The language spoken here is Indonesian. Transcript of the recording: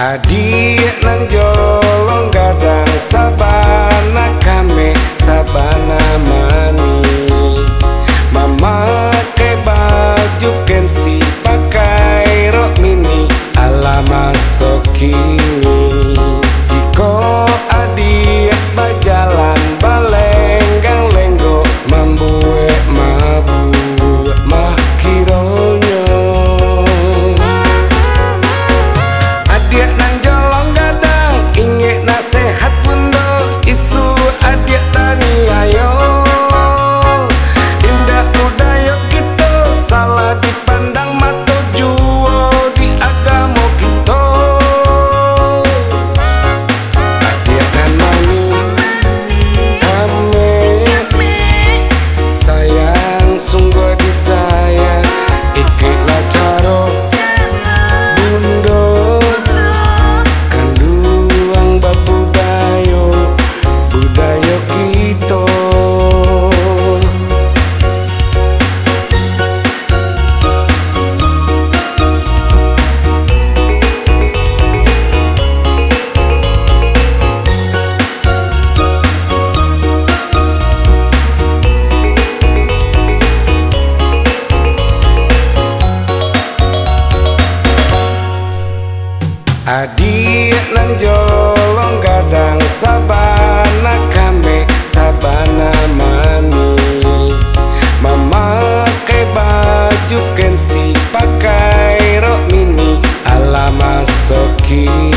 Adik nang jolong gadang sabana kame sabana mani, memakai baju kensi pakai rok mini ala masuk kini. Iko adik berjalan balenggang lenggo membuat mabuk mah kironya. Adik nang jolong gadang inget nasihat bunda isu adik tani ayo. Indah budaya kita salah dipandang mata jual di agama kita. Adik kan mani kami sayang sungguh disayang ikutlah cara bunda kanduang babudaya budaya kita. Adik nang jolong gadang sabana kame sabana mani, memakai baju kensi pakai rok mini ala masuk kini.